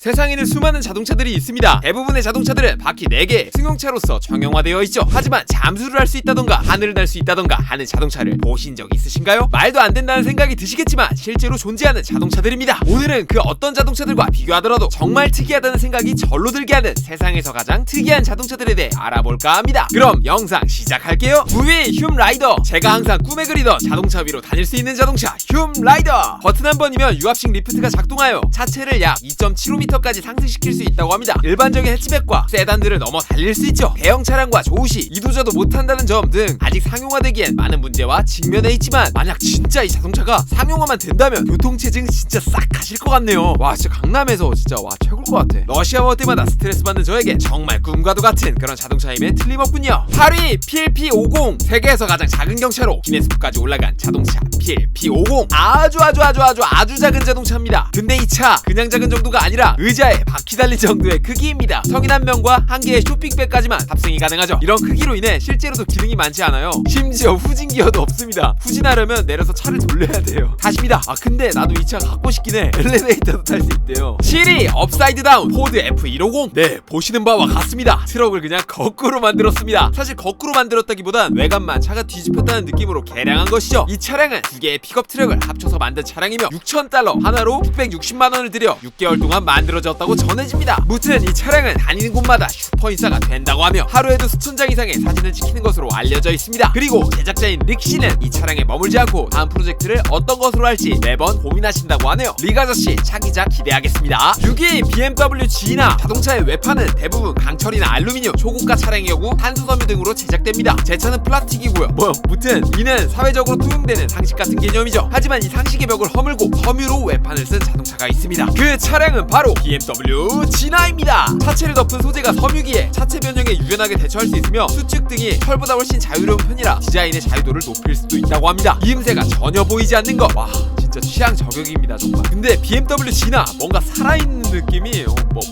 세상에는 수많은 자동차들이 있습니다. 대부분의 자동차들은 바퀴 4개, 승용차로서 정형화되어 있죠. 하지만 잠수를 할 수 있다던가 하늘을 날 수 있다던가 하는 자동차를 보신 적 있으신가요? 말도 안 된다는 생각이 드시겠지만 실제로 존재하는 자동차들입니다. 오늘은 그 어떤 자동차들과 비교하더라도 정말 특이하다는 생각이 절로 들게 하는 세상에서 가장 특이한 자동차들에 대해 알아볼까 합니다. 그럼 영상 시작할게요. 9위 흉라이더. 제가 항상 꿈에 그리던 자동차 위로 다닐 수 있는 자동차 흉라이더. 버튼 한 번이면 유압식 리프트가 작동하여 차체를 약 2.75m까지 상승시킬 수 있다고 합니다. 일반적인 해치백과 세단들을 넘어 달릴 수 있죠. 대형 차량과 조우시, 이도저도 못한다는 점 등 아직 상용화되기엔 많은 문제와 직면해 있지만 만약 진짜 이 자동차가 상용화만 된다면 교통체증 진짜 싹 가실 것 같네요. 와 진짜 강남에서 진짜 와 최고일 것 같아. 러시아워 때마다 스트레스 받는 저에게 정말 꿈과도 같은 그런 자동차임에 틀림없군요. 8위 PLP50. 세계에서 가장 작은 경차로 기네스북까지 올라간 자동차 PLP50. 아주 작은 자동차입니다. 근데 이 차 그냥 작은 정도가 아니라 의자에 바퀴 달린 정도의 크기입니다. 성인 한 명과 한 개의 쇼핑백까지만 탑승이 가능하죠. 이런 크기로 인해 실제로도 기능이 많지 않아요. 심지어 후진 기어도 없습니다. 후진하려면 내려서 차를 돌려야 돼요. 다십니다. 근데 나도 이 차 갖고 싶긴 해. 엘리베이터도 탈 수 있대요. 7위 업사이드 다운 포드 F150. 네, 보시는 바와 같습니다. 트럭을 그냥 거꾸로 만들었습니다. 사실 거꾸로 만들었다기보단 외관만 차가 뒤집혔다는 느낌으로 개량한 것이죠. 이 차량은 두 개의 픽업 트럭을 합쳐서 만든 차량이며 6,000달러 하나로 660만원을 들여 6개월 동안 만들어졌다고 전해집니다. 무튼 이 차량은 다니는 곳마다 슈퍼인싸가 된다고 하며 하루에도 수천 장 이상의 사진을 찍히는 것으로 알려져 있습니다. 그리고 제작자인 릭씨는 이 차량에 머물지 않고 다음 프로젝트를 어떤 것으로 할지 매번 고민하신다고 하네요. 릭 아저씨 차기작 기대하겠습니다. 6위 BMW G나. 자동차의 외판은 대부분 강철이나 알루미늄, 초고가 차량의 경우 탄소섬유 등으로 제작됩니다. 제 차는 플라스틱이고요. 무튼 이는 사회적으로 통용되는 상식 같은 개념이죠. 하지만 이 상식의 벽을 허물고 섬유로 외판을 쓴 자동차가 있습니다. 그 차량은 바로 BMW G나입니다. 차체를 덮은 소재가 섬유기에 차체 변형에 유연하게 대처할 수 있으며 수축 등이 철보다 훨씬 자유로운 편이라 디자인의 자유도를 높일 수도 있다고 합니다. 이음새가 전혀 보이지 않는 것. 와 진짜 취향 저격입니다 정말. 근데 BMW G나 뭔가 살아있는 느낌이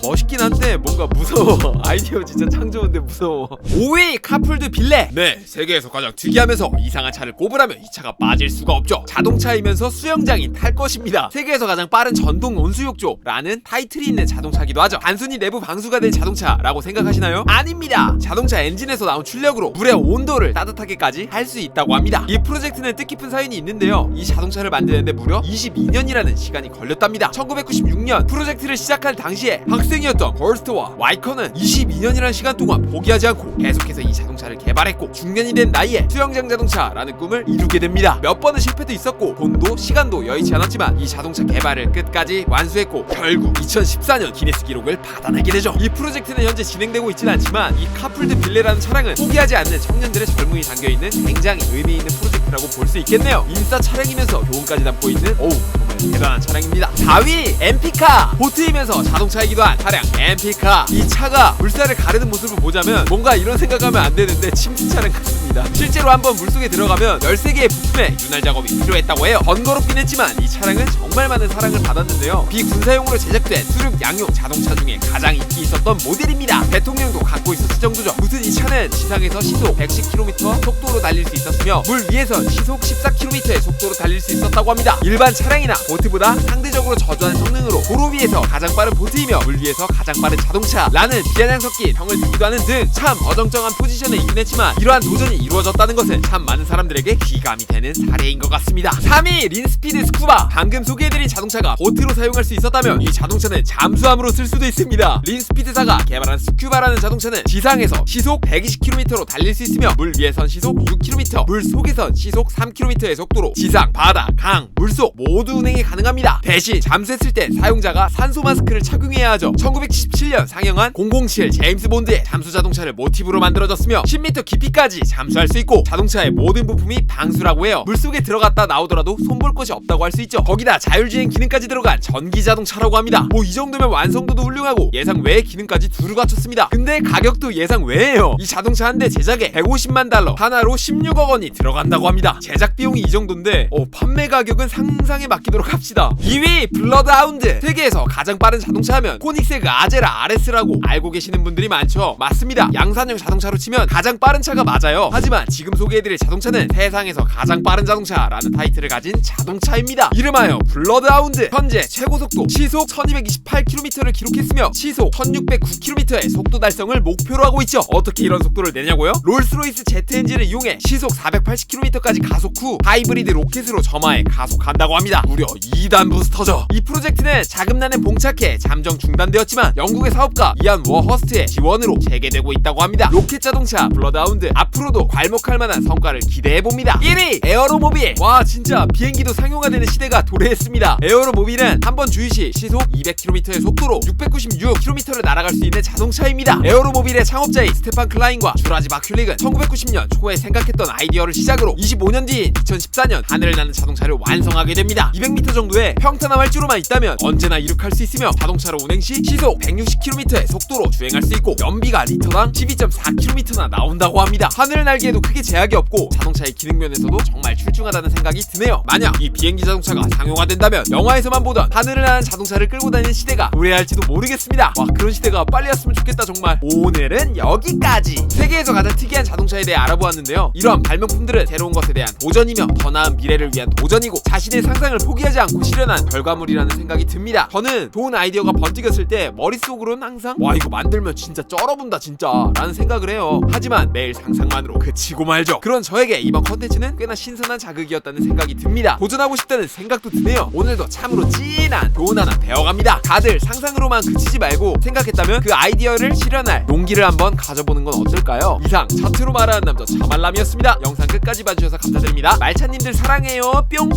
멋있긴 한데 뭔가 무서워. 아이디어 진짜 참 좋은데 무서워. 5위 카풀드 빌레. 네, 세계에서 가장 특이하면서 이상한 차를 꼽으라면 이 차가 빠질 수가 없죠. 자동차이면서 수영장이 탈 것입니다. 세계에서 가장 빠른 전동 온수욕조라는 타이틀이 있는 자동차기도 하죠. 단순히 내부 방수가 될 자동차라고 생각하시나요? 아닙니다. 자동차 엔진에서 나온 출력으로 물의 온도를 따뜻하게까지 할 수 있다고 합니다. 이 프로젝트는 뜻깊은 사연이 있는데요. 이 자동차를 만드는데 무려 22년이라는 시간이 걸렸답니다. 1996년 프로젝트를 시작할 당시에 학생이었던 버스트와 와이커는 22년이라는 시간 동안 포기하지 않고 계속해서 이 자동차를 개발했고 중년이 된 나이에 수영장 자동차라는 꿈을 이루게 됩니다. 몇 번의 실패도 있었고 돈도 시간도 여의치 않았지만 이 자동차 개발을 끝까지 완수했고 결국 2014년 기네스 기록을 받아내게 되죠. 이 프로젝트는 현재 진행되고 있지는 않지만 이 카풀드 빌레라는 차량은 포기하지 않는 청년들의 젊음이 담겨있는 굉장히 의미 있는 프로젝트라고 볼 수 있겠네요. 인싸 차량이면서 교훈까지 담고 있는 정말 대단한 차량입니다. 4위 엠피카. 보트이면서 자동차이기도 한 차량 엠피카. 이 차가 물살을 가르는 모습을 보자면 뭔가 이런 생각하면 안 되는데 침수 차량 같습니다. 실제로 한번 물속에 들어가면 13개의 부품에 윤활 작업이 필요했다고 해요. 번거롭긴 했지만 이 차량은 정말 많은 사랑을 받았는데요. 비군사용으로 제작된 수륙 양용 자동차 중에 가장 인기 있었던 모델입니다. 대통령도 갖고 있었을 정도죠. 무튼 이 차는 지상에서 시속 110km 속도로 달릴 수 있었으며 물 위에선 시속 14km의 속도로 달릴 수 있었다고 합니다. 일반 차량이나 보트보다 상대적으로 저조한 성능으로 도로 위에서 가장 빠른 보트이며 물 위에서 가장 빠른 자동차라는 비아냥 섞인 평을 듣기도 하는 등 참 어정쩡한 포지션에 있긴 했지만 이러한 도전이 이루어졌다는 것은 참 많은 사람들에게 귀감이 되는 사례인 것 같습니다. 3위 린스피드 스쿠바. 방금 소개해드린 자동차가 보트로 사용할 수 있었다면 이 자동차는 잠수함으로 쓸 수도 있습니다. 린스피드사가 개발한 스쿠바라는 자동차는 지상에서 시속 120km로 달릴 수 있으며 물 위에선 시속 6km, 물 속에선 시속 3km의 속도로 지상, 바다, 강, 물속 모두 운행이 가능합니다. 대신 잠수했을 때 사용자가 산소 마스크를 착용해야 하죠. 1977년 상영한 007 제임스 본드의 잠수 자동차를 모티브로 만들어졌으며 10m 깊이까지 잠수할 수 있고 자동차의 모든 부품이 방수라고 해요. 물속에 들어갔다 나오더라도 손볼 곳이 없다고 할 수 있죠. 거기다 자율주행 기능까지 들어간 전기 자동차라고 합니다. 이 정도면 완성도도 훌륭하고 예상 외의 기능까지 두루 갖췄습니다. 근데 가격도 예상 외예요. 이 자동차 한 대 제작에 150만 달러 하나로 16억 원이 들어간다고 합니다. 제작 비용이 이 정도인데 판매 가격은 상상에 맡기도록 가보도록 합시다. 2위 블러드하운드. 세계에서 가장 빠른 자동차 하면 코닉세그 아제라 RS라고 알고 계시는 분들이 많죠. 맞습니다. 양산형 자동차로 치면 가장 빠른 차가 맞아요. 하지만 지금 소개해드릴 자동차는 세상에서 가장 빠른 자동차라는 타이틀을 가진 자동차입니다. 이름하여 블러드하운드. 현재 최고속도 시속 1228km를 기록했으며 시속 1609km의 속도 달성을 목표로 하고 있죠. 어떻게 이런 속도를 내냐고요? 롤스로이스 제트 엔진을 이용해 시속 480km까지 가속 후 하이브리드 로켓으로 점화해 가속한다고 합니다. 무려 2단 부스터죠. 이 프로젝트는 자금난에 봉착해 잠정 중단되었지만 영국의 사업가 이안 워허스트의 지원으로 재개되고 있다고 합니다. 로켓 자동차 블러드하운드 앞으로도 괄목할 만한 성과를 기대해봅니다. 1위 에어로모빌. 와 진짜 비행기도 상용화되는 시대가 도래했습니다. 에어로모빌은 한번 주유 시 시속 200km의 속도로 696km를 날아갈 수 있는 자동차입니다. 에어로모빌의 창업자인 스테판 클라인과 주라지 마큘릭은 1990년 초에 생각했던 아이디어를 시작으로 25년 뒤인 2014년 하늘을 나는 자동차를 완성하게 됩니다. 200m 정도의 평탄한 활주로만 있다면 언제나 이륙할 수 있으며 자동차로 운행 시 시속 160km의 속도로 주행할 수 있고 연비가 리터당 12.4km나 나온다고 합니다. 하늘을 날기에도 크게 제약이 없고 자동차의 기능 면에서도 정말 출중하다는 생각이 드네요. 만약 이 비행기 자동차가 상용화된다면 영화에서만 보던 하늘을 나는 자동차를 끌고 다니는 시대가 도래할지도 모르겠습니다. 와 그런 시대가 빨리 왔으면 좋겠다 정말. 오늘은 여기까지. 세계에서 가장 특이한 자동차에 대해 알아보았는데요. 이러한 발명품들은 새로운 것에 대한 도전이며 더 나은 미래를 위한 도전이고 자신의 상상을 포기하지 않고 실현한 결과물이라는 생각이 듭니다. 저는 좋은 아이디어가 번뜩였을 때 머릿속으로는 항상 와 이거 만들면 진짜 쩔어본다 진짜 라는 생각을 해요. 하지만 매일 상상만으로 그치고 말죠. 그런 저에게 이번 컨텐츠는 꽤나 신선한 자극이었다는 생각이 듭니다. 도전하고 싶다는 생각도 드네요. 오늘도 참으로 찐한 교훈 하나 배워갑니다. 다들 상상으로만 그치지 말고 생각했다면 그 아이디어를 실현할 용기를 한번 가져보는 건 어떨까요? 이상 차트로 말하는 남자 차말람이었습니다. 영상 끝까지 봐주셔서 감사드립니다. 말차님들 사랑해요. 뿅.